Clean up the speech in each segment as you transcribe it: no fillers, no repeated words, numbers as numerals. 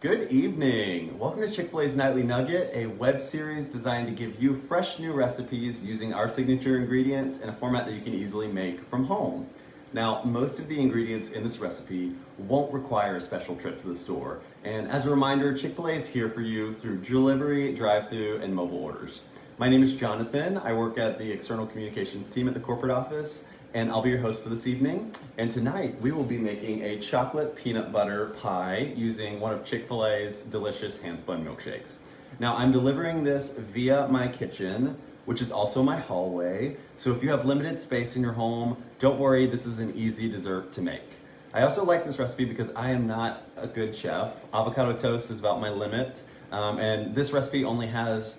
Good evening. Welcome to Chick-fil-A's Nightly Nugget, a web series designed to give you fresh new recipes using our signature ingredients in a format that you can easily make from home. Now, most of the ingredients in this recipe won't require a special trip to the store. And as a reminder, Chick-fil-A is here for you through delivery, drive-thru, and mobile orders. My name is Jonathan. I work at the external communications team at the corporate office, and I'll be your host for this evening. And tonight we will be making a chocolate peanut butter pie using one of Chick-fil-A's delicious hand-spun milkshakes. Now, I'm delivering this via my kitchen, which is also my hallway. So if you have limited space in your home, don't worry, this is an easy dessert to make. I also like this recipe because I am not a good chef. Avocado toast is about my limit. And this recipe only has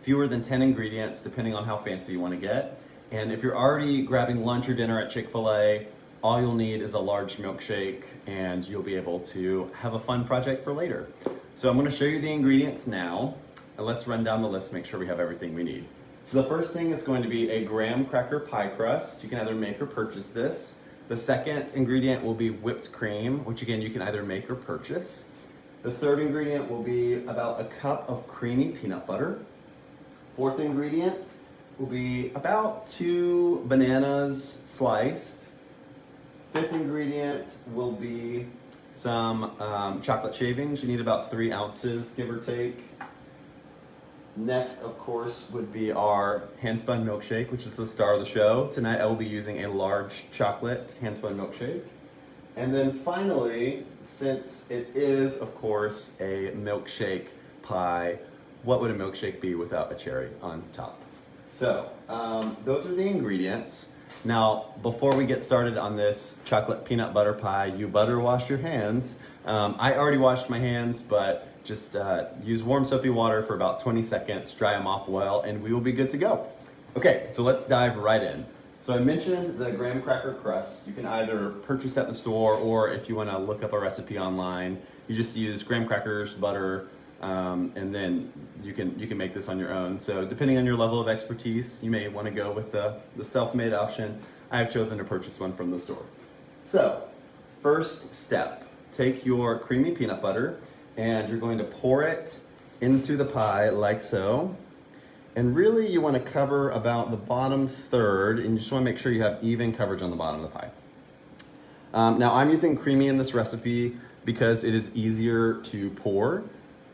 fewer than 10 ingredients, depending on how fancy you want to get. And if you're already grabbing lunch or dinner at Chick-fil-A, all you'll need is a large milkshake and you'll be able to have a fun project for later. So I'm going to show you the ingredients now, and let's run down the list, make sure we have everything we need. So the first thing is going to be a graham cracker pie crust. You can either make or purchase this. The second ingredient will be whipped cream, which again you can either make or purchase. The third ingredient will be about a cup of creamy peanut butter. Fourth ingredient will be about 2 bananas sliced. Fifth ingredient will be some chocolate shavings. You need about 3 ounces, give or take. Next, of course, would be our hand-spun milkshake, which is the star of the show. Tonight I will be using a large chocolate hand-spun milkshake. And then finally, since it is, of course, a milkshake pie, what would a milkshake be without a cherry on top? So, those are the ingredients. Now, before we get started on this chocolate peanut butter pie, you better wash your hands. I already washed my hands, but just use warm soapy water for about 20 seconds, dry them off well, and we will be good to go. Okay, so let's dive right in. So I mentioned the graham cracker crust. You can either purchase at the store, or if you want to look up a recipe online, you just use graham crackers, butter, and then you can make this on your own. So depending on your level of expertise, you may want to go with the self-made option. I have chosen to purchase one from the store. So first step, take your creamy peanut butter and you're going to pour it into the pie like so. And really you want to cover about the bottom third, and you just want to make sure you have even coverage on the bottom of the pie. Now I'm using creamy in this recipe because it is easier to pour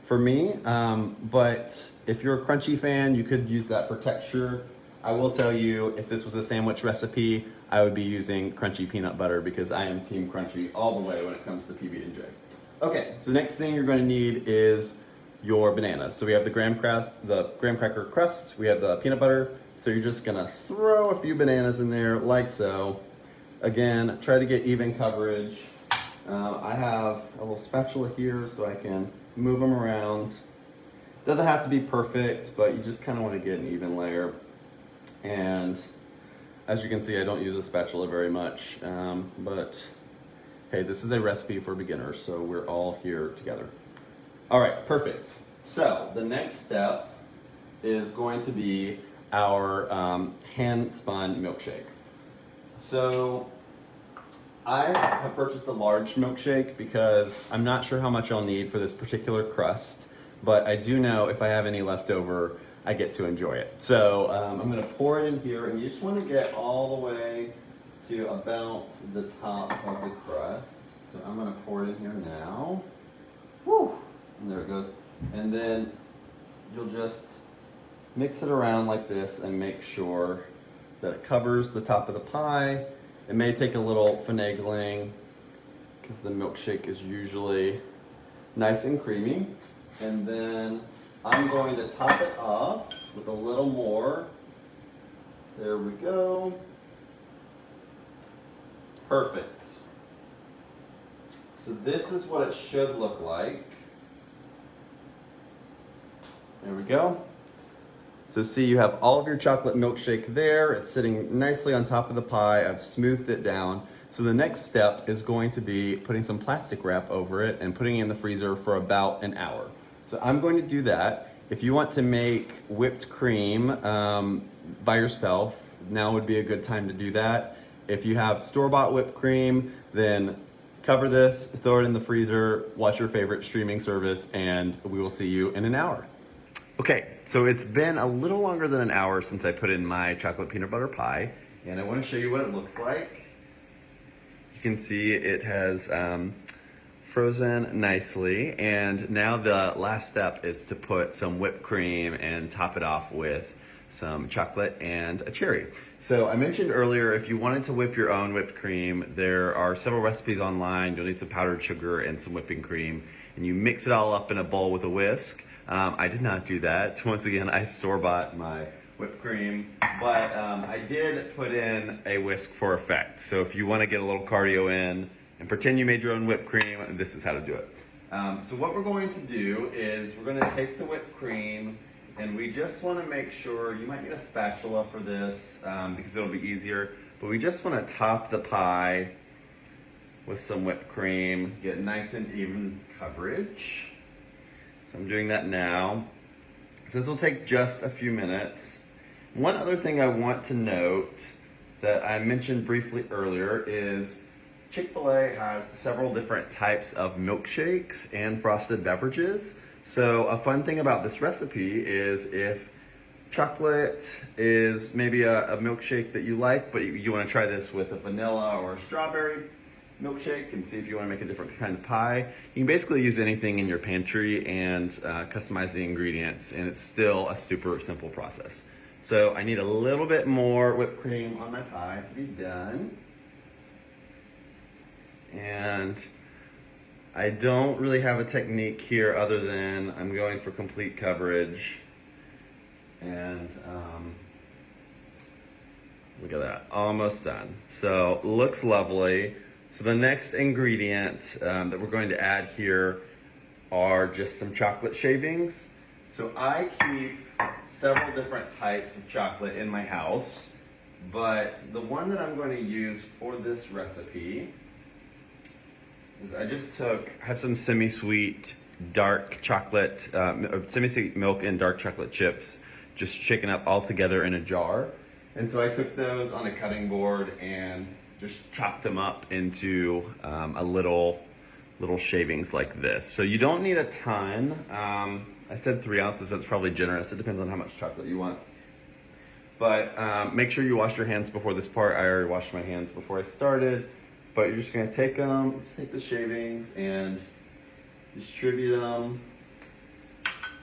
for me, but if you're a crunchy fan, you could use that for texture. I will tell you, if this was a sandwich recipe, I would be using crunchy peanut butter because I am team crunchy all the way when it comes to PB&J. Okay, so next thing you're going to need is your bananas. So we have the graham cracker crust, we have the peanut butter. So you're just gonna throw a few bananas in there like so. Again, try to get even coverage. I have a little spatula here so I can move them around. Doesn't have to be perfect, but you just kind of want to get an even layer. And as you can see, I don't use a spatula very much, but hey, this is a recipe for beginners, so we're all here together. All right, perfect. So the next step is going to be our hand-spun milkshake. So I have purchased a large milkshake because I'm not sure how much I'll need for this particular crust, but I do know if I have any left over, I get to enjoy it. So I'm gonna pour it in here, and you just wanna get all the way to about the top of the crust. So I'm gonna pour it in here now. Woo! And there it goes. And then you'll just mix it around like this and make sure that it covers the top of the pie. It may take a little finagling because the milkshake is usually nice and creamy. And then I'm going to top it off with a little more. There we go. Perfect. So this is what it should look like. There we go. So see, you have all of your chocolate milkshake there. It's sitting nicely on top of the pie. I've smoothed it down. So the next step is going to be putting some plastic wrap over it and putting it in the freezer for about an hour. So I'm going to do that. If you want to make whipped cream by yourself, now would be a good time to do that. If you have store-bought whipped cream, then cover this, throw it in the freezer, watch your favorite streaming service, and we will see you in an hour. Okay, so it's been a little longer than an hour since I put in my chocolate peanut butter pie, and I want to show you what it looks like. You can see it has frozen nicely, and now the last step is to put some whipped cream and top it off with some chocolate and a cherry. So I mentioned earlier, if you wanted to whip your own whipped cream, there are several recipes online. You'll need some powdered sugar and some whipping cream, and you mix it all up in a bowl with a whisk. I did not do that. Once again, I store-bought my whipped cream, but I did put in a whisk for effect. So if you want to get a little cardio in and pretend you made your own whipped cream, this is how to do it. So what we're going to do is we're going to take the whipped cream, and we just want to make sure, you might need a spatula for this because it'll be easier, but we just want to top the pie with some whipped cream, get nice and even coverage. So I'm doing that now. So this will take just a few minutes. One other thing I want to note that I mentioned briefly earlier is Chick-fil-A has several different types of milkshakes and frosted beverages. So a fun thing about this recipe is if chocolate is maybe a milkshake that you like, but you want to try this with a vanilla or a strawberry milkshake and see if you want to make a different kind of pie. You can basically use anything in your pantry and customize the ingredients, and it's still a super simple process. So I need a little bit more whipped cream on my pie to be done. And I don't really have a technique here other than I'm going for complete coverage. And look at that, almost done. So looks lovely. So the next ingredient that we're going to add here are just some chocolate shavings. So I keep several different types of chocolate in my house, but the one that I'm going to use for this recipe is I have some semi-sweet dark chocolate, semi-sweet milk and dark chocolate chips just shaken up all together in a jar. And so I took those on a cutting board and just chopped them up into a little shavings like this. So you don't need a ton. I said 3 ounces, that's probably generous. It depends on how much chocolate you want. But make sure you wash your hands before this part. I already washed my hands before I started. But you're just gonna take the shavings and distribute them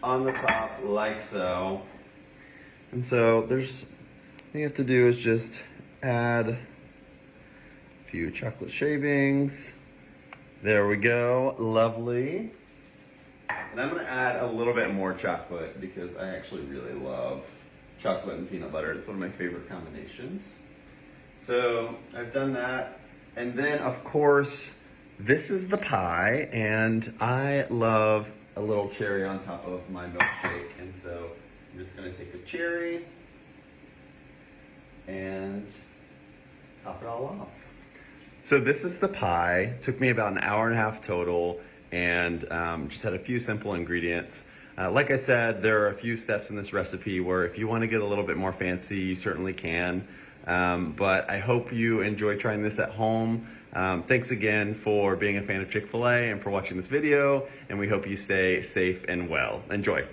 on the top like so. And so all you have to do is just add a few chocolate shavings. There we go, lovely. And I'm gonna add a little bit more chocolate because I actually really love chocolate and peanut butter. It's one of my favorite combinations. So I've done that. And then of course, this is the pie, and I love a little cherry on top of my milkshake. And so I'm just gonna take a cherry and top it all off. So this is the pie. Took me about an hour and a half total, and just had a few simple ingredients. Like I said, there are a few steps in this recipe where if you want to get a little bit more fancy, you certainly can. But I hope you enjoy trying this at home. Thanks again for being a fan of Chick-fil-A and for watching this video, and we hope you stay safe and well. Enjoy.